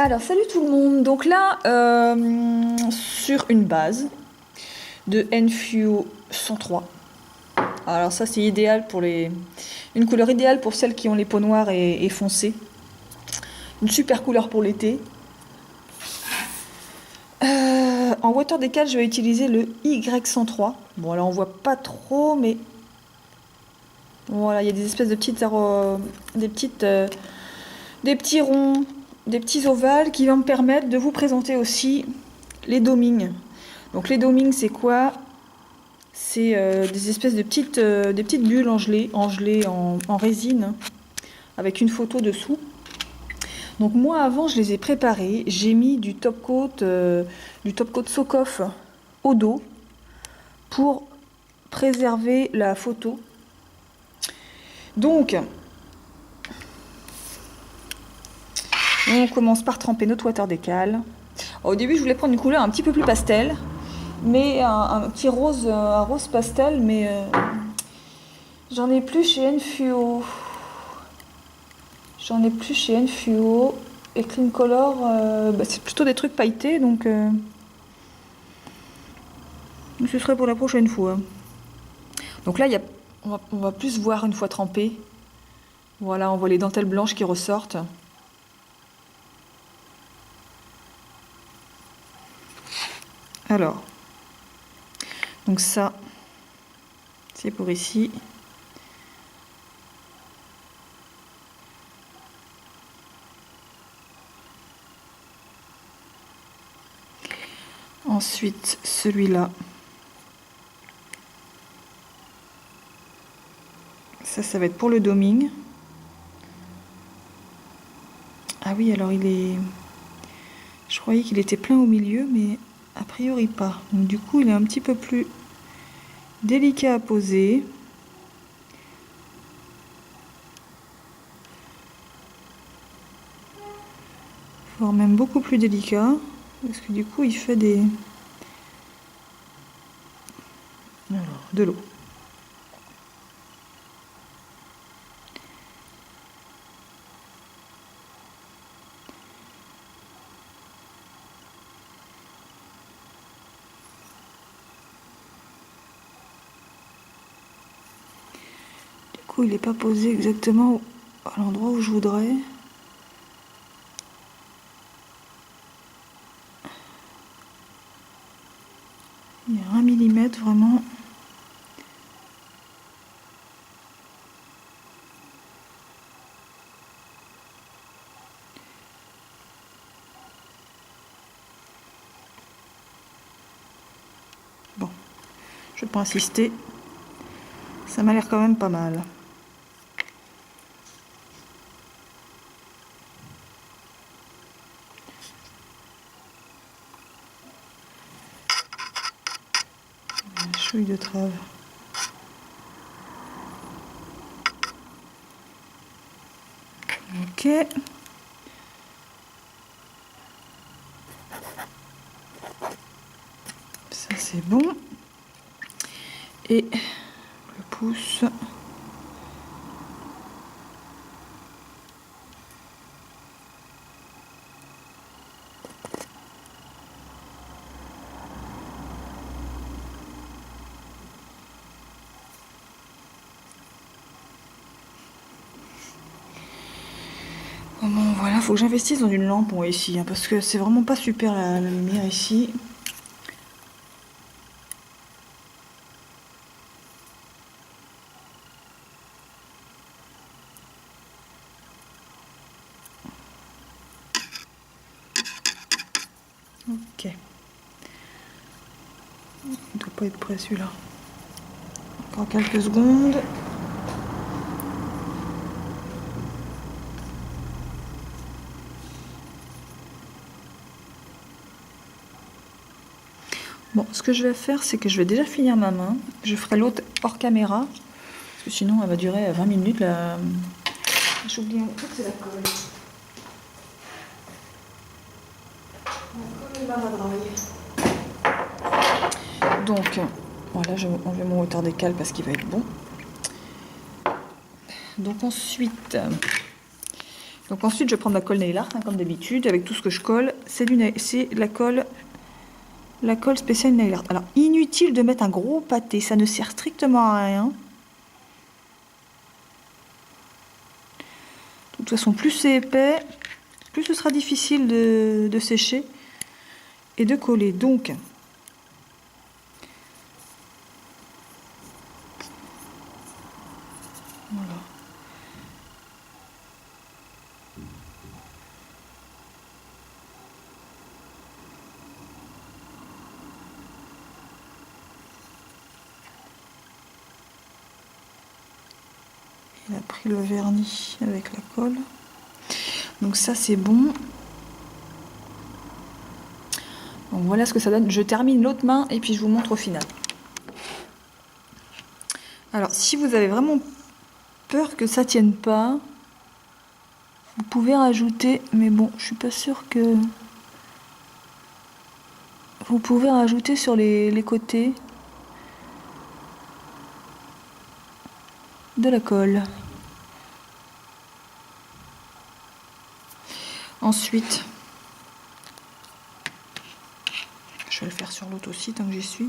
Alors, salut tout le monde. Donc là, sur une base de Enfio 103. Alors ça, c'est idéal pour une couleur idéale pour celles qui ont les peaux noires et foncées. Une super couleur pour l'été. En water décal, je vais utiliser le Y103. Bon, là, on voit pas trop, mais voilà, il y a des espèces de petites, des petits ronds, des petits ovales qui vont me permettre de vous présenter aussi les domings. Donc les domings, c'est quoi? C'est des espèces de des petites bulles engelées en résine, avec une photo dessous. Donc moi avant, je les ai préparées. J'ai mis du top coat Sokoff au dos pour préserver la photo. Donc, on commence par tremper notre water décal. Au début, je voulais prendre une couleur un petit peu plus pastel, mais un petit rose, un rose pastel, mais j'en ai plus chez Enfio. Et Clean Color, c'est plutôt des trucs pailletés, donc ce serait pour la prochaine fois. Donc là, on va plus voir une fois trempé. Voilà, on voit les dentelles blanches qui ressortent. Alors, donc ça, c'est pour ici. Ensuite, celui-là. Ça va être pour le doming. Ah oui, alors je croyais qu'il était plein au milieu, mais a priori pas. Donc du coup, il est un petit peu plus délicat à poser. Voire même beaucoup plus délicat, parce que du coup, il fait de l'eau. Du coup, il n'est pas posé exactement à l'endroit où je voudrais. Il y a 1 millimètre vraiment. Bon, je ne vais pas insister. Ça m'a l'air quand même pas mal. La chouille de trave. Ok. Ça c'est bon. Et le pouce. Bon, voilà, faut que j'investisse dans une lampe moi, ici, hein, parce que c'est vraiment pas super la lumière ici. Ok. Il doit pas être prêt celui-là. Encore quelques secondes. Bon, ce que je vais faire, c'est que je vais déjà finir ma main. Je ferai l'autre hors caméra, parce que sinon elle va durer 20 minutes. Là. J'oublie un truc, c'est la colle. La colle et donc, voilà, je vais enlever mon water décal parce qu'il va être bon. Donc ensuite, Donc ensuite, je prends ma colle nail art, hein, comme d'habitude, avec tout ce que je colle. C'est la colle spéciale nail art. Alors, inutile de mettre un gros pâté, ça ne sert strictement à rien. De toute façon, plus c'est épais, plus ce sera difficile de sécher et de coller. Donc, voilà. Il a pris le vernis avec la colle. Donc ça c'est bon. Donc voilà ce que ça donne. Je termine l'autre main et puis je vous montre au final. Alors si vous avez vraiment peur que ça tienne pas, vous pouvez rajouter, mais bon, je suis pas sûre que... Vous pouvez rajouter sur les côtés de la colle. Ensuite, je vais le faire sur l'autre aussi tant que j'y suis.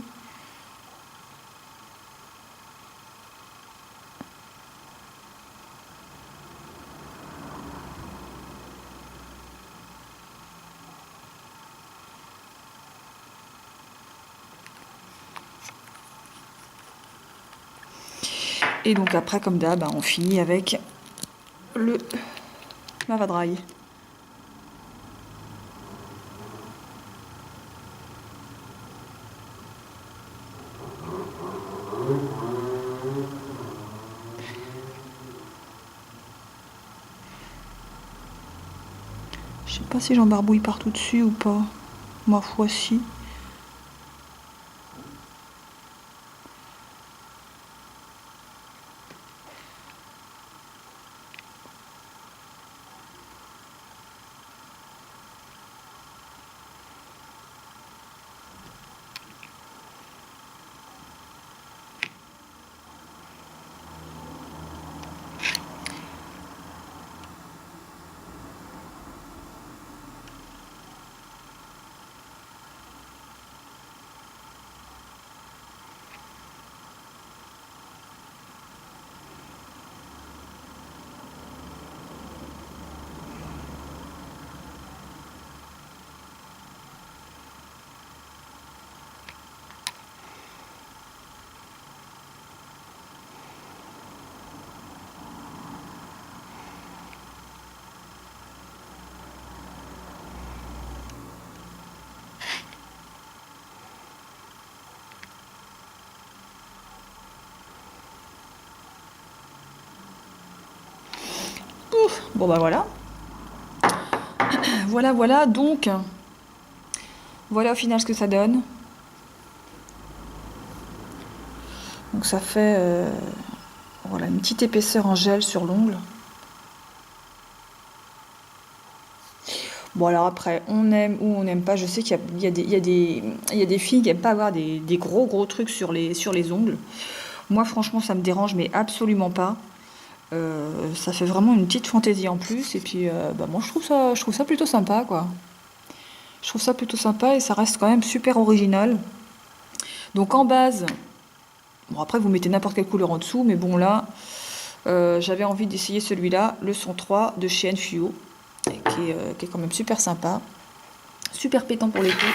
Et donc après, comme d'hab, on finit avec le lava-dry. Je sais pas si j'en barbouille partout dessus ou pas. Ma foi si. Bon bah voilà. Voilà, donc voilà au final ce que ça donne. Donc ça fait voilà, une petite épaisseur en gel sur l'ongle. Bon alors après, on aime ou on n'aime pas. Je sais qu'il y a des filles qui n'aiment pas avoir des gros trucs sur les ongles. Moi franchement ça me dérange mais absolument pas. Ça fait vraiment une petite fantaisie en plus et puis bah, moi je trouve ça plutôt sympa quoi. Je trouve ça plutôt sympa et ça reste quand même super original. Donc en base, bon après vous mettez n'importe quelle couleur en dessous mais bon là j'avais envie d'essayer celui-là, le 103 de chez Enfio qui est quand même super sympa, super pétant pour l'été.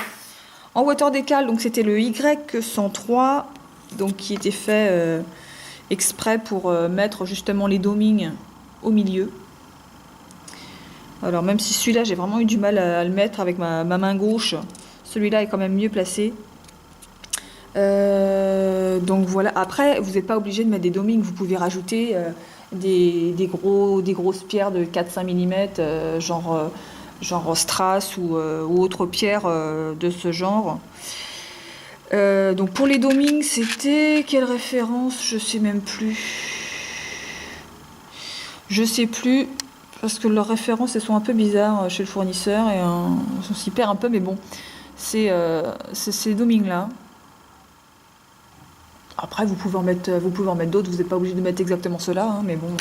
En water décal donc c'était le Y103 donc qui était fait exprès pour mettre justement les domings au milieu. Alors même si celui-là j'ai vraiment eu du mal à le mettre avec ma main gauche, celui-là est quand même mieux placé. Donc voilà, après vous n'êtes pas obligé de mettre des domings, vous pouvez rajouter des grosses pierres de 4-5 mm, genre strass ou autre pierre de ce genre. Donc pour les domings, c'était quelle référence? Je sais même plus. Je sais plus, parce que leurs références elles sont un peu bizarres chez le fournisseur et on s'y perd un peu, mais bon, c'est ces domings là. Après vous pouvez en mettre d'autres, vous n'êtes pas obligé de mettre exactement ceux-là, hein, mais bon.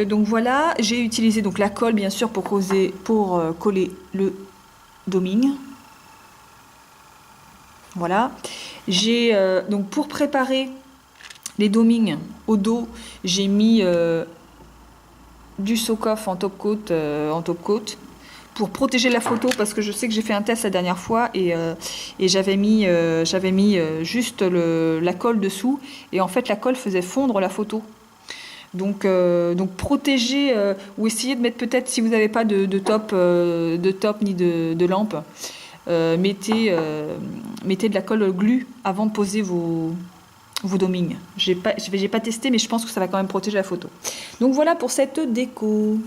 Donc voilà, j'ai utilisé donc la colle bien sûr pour coller le doming. Voilà. J'ai donc pour préparer les domings au dos, j'ai mis du Socoff en top coat pour protéger la photo, parce que je sais que j'ai fait un test la dernière fois et j'avais mis juste la colle dessous, et en fait la colle faisait fondre la photo. Donc protéger ou essayer de mettre, peut-être si vous n'avez pas de top ni de lampe, mettez de la colle glue avant de poser vos domings. J'ai pas testé, mais je pense que ça va quand même protéger la photo. Donc voilà pour cette déco.